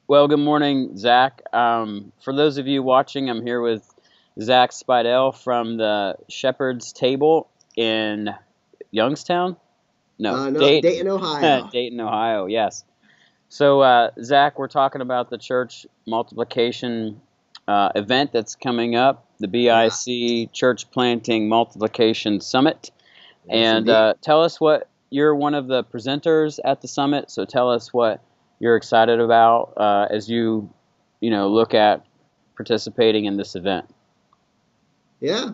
Well, good morning, Zach. For those of you watching, I'm here with Zach Spidel from the Shepherd's Table in Youngstown. No, No, Dayton, Dayton, Ohio. Dayton, Ohio. Yes. So, Zach, we're talking about the church multiplication event that's coming up, the Yeah, BIC Church Planting Multiplication Summit. yes, And indeed. tell us what you're one of the presenters at the summit. So tell us what you're excited about as you look at participating in this event. Yeah.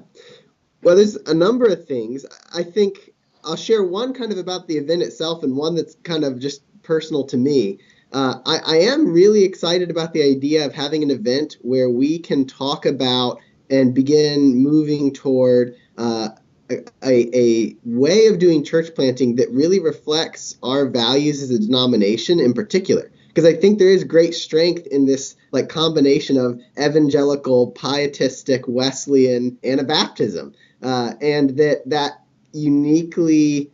Well, there's a number of things. I think I'll share one kind of about the event itself and one that's kind of just personal to me. I am really excited about the idea of having an event where we can talk about and begin moving toward a way of doing church planting that really reflects our values as a denomination in particular. Because I think there is great strength in this like combination of evangelical, pietistic, Wesleyan Anabaptism, and that uniquely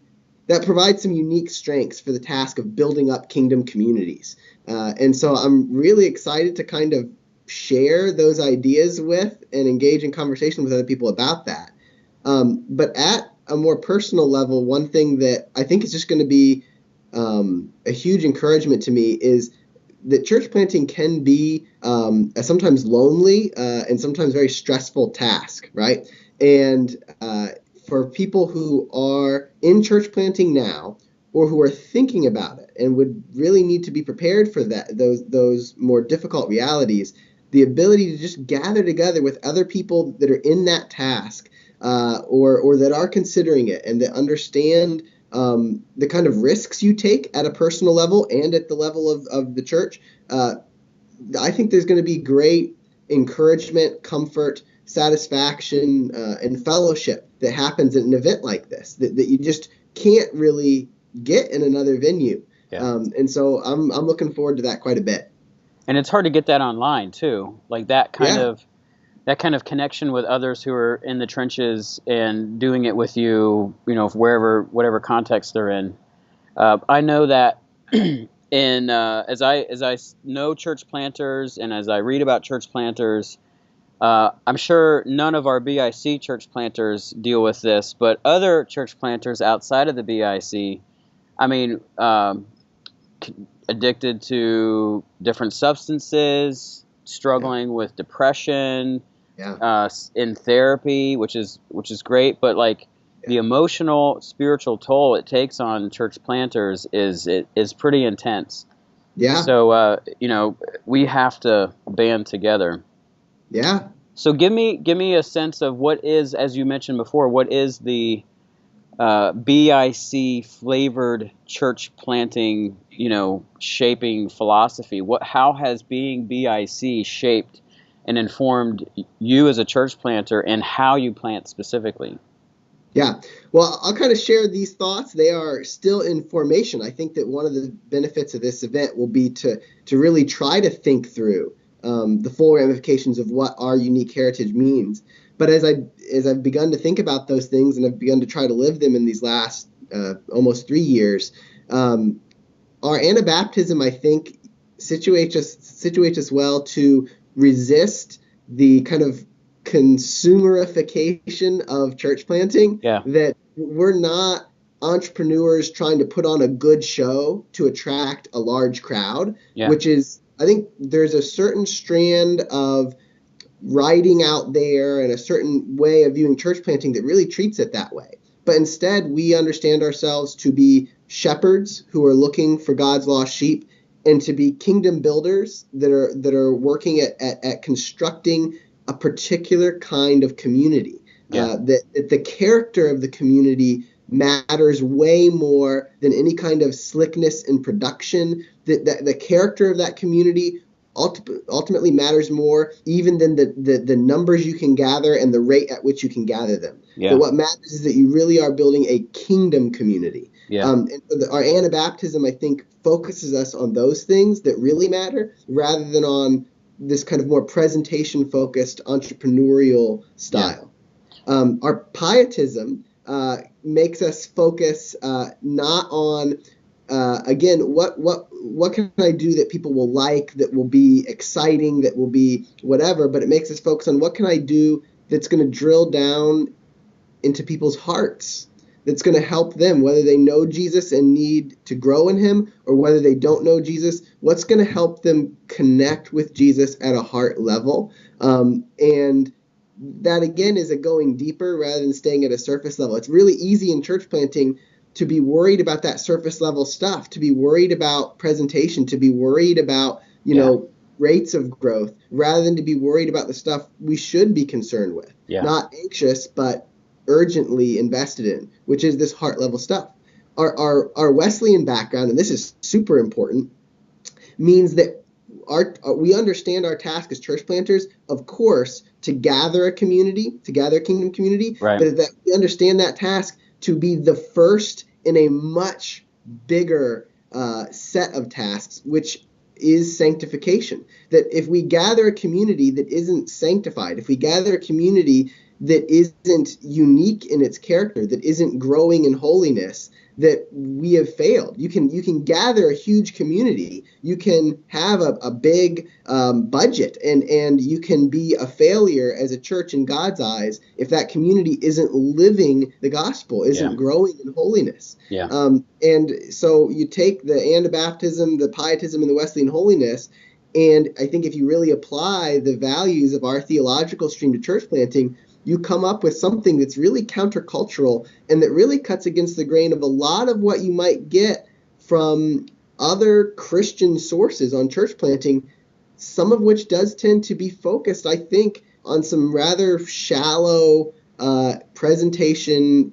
that provides some unique strengths for the task of building up kingdom communities. And so I'm really excited to kind of share those ideas with and engage in conversation with other people about that. But at a more personal level, one thing that I think is just going to be a huge encouragement to me is that church planting can be a sometimes lonely and sometimes very stressful task, right? And for people who are in church planting now or who are thinking about it and would really need to be prepared for those more difficult realities, the ability to just gather together with other people that are in that task or that are considering it and that understand the kind of risks you take at a personal level and at the level of the church, uh, I think there's going to be great encouragement, comfort, satisfaction, and fellowship that happens at an event like this that you just can't really get in another venue. Yeah. And so I'm looking forward to that quite a bit. And it's hard to get that online too, like Yeah, that kind of connection with others who are in the trenches and doing it with you, wherever whatever context they're in. I know that in as I know church planters and as I read about church planters, I'm sure none of our BIC church planters deal with this, but other church planters outside of the BIC, I mean, addicted to different substances, yeah, struggling with depression, yeah, in therapy, which is great, but like yeah, the emotional, spiritual toll it takes on church planters is pretty intense. yeah, So we have to band together. yeah. So give me a sense of what is, as you mentioned before, what is the BIC flavored church planting, shaping philosophy? How has being BIC shaped and informed you as a church planter and how you plant specifically? Yeah. Well, I'll kind of share these thoughts. They are still in formation. I think that one of the benefits of this event will be to really try to think through the full ramifications of what our unique heritage means. But as I've begun to think about those things and I've begun to try to live them in these last almost 3 years, um, our Anabaptism, I think, situates us well to resist the kind of consumerification of church planting. Yeah, That we're not entrepreneurs trying to put on a good show to attract a large crowd, yeah, which is, I think, there's a certain strand of writing out there and a certain way of viewing church planting that really treats it that way. But instead, we understand ourselves to be shepherds who are looking for God's lost sheep and to be kingdom builders that are working at constructing a particular kind of community. yeah, That the character of the community matters way more than any kind of slickness in production. That the character of that community ultimately matters more even than the numbers you can gather and the rate at which you can gather them. That yeah, what matters is that you really are building a kingdom community. yeah, And so our Anabaptism, I think, focuses us on those things that really matter rather than on this kind of more presentation focused entrepreneurial yeah, style. Our pietism makes us focus not on again, what can I do that people will like, that will be exciting, that will be whatever? But it makes us focus on what can I do that's going to drill down into people's hearts, that's going to help them, whether they know Jesus and need to grow in him or whether they don't know Jesus. What's going to help them connect with Jesus at a heart level? And that, again, is a going deeper rather than staying at a surface level. It's really easy in church planting to be worried about that surface level stuff, to be worried about presentation, to be worried about, rates of growth, rather than to be worried about the stuff we should be concerned with. Yeah. Not anxious, but urgently invested in, which is this heart level stuff. Our Wesleyan background, and this is super important, means that we understand our task as church planters, of course, to gather a community, to gather a kingdom community, Right. but that we understand that task to be the first in a much bigger set of tasks, which is sanctification. That if we gather a community that isn't sanctified, if we gather a community that isn't unique in its character, that isn't growing in holiness, that we have failed. You can gather a huge community, you can have a big budget, and you can be a failure as a church in God's eyes if that community isn't living the gospel, isn't growing in holiness. Yeah. And so you take the Anabaptism, the Pietism, and the Wesleyan holiness, and I think if you really apply the values of our theological stream to church planting, you come up with something that's really countercultural and that really cuts against the grain of a lot of what you might get from other Christian sources on church planting, some of which does tend to be focused, I think, on some rather shallow presentation,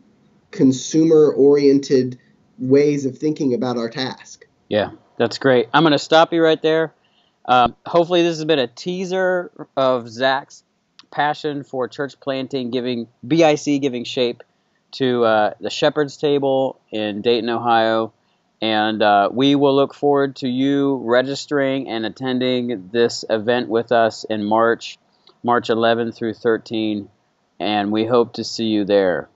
consumer-oriented ways of thinking about our task. Yeah, that's great. I'm going to stop you right there. Hopefully this has been a teaser of Zach's passion for church planting, giving shape to the Shepherd's Table in Dayton, Ohio. And we will look forward to you registering and attending this event with us in March 11 through 13. And we hope to see you there.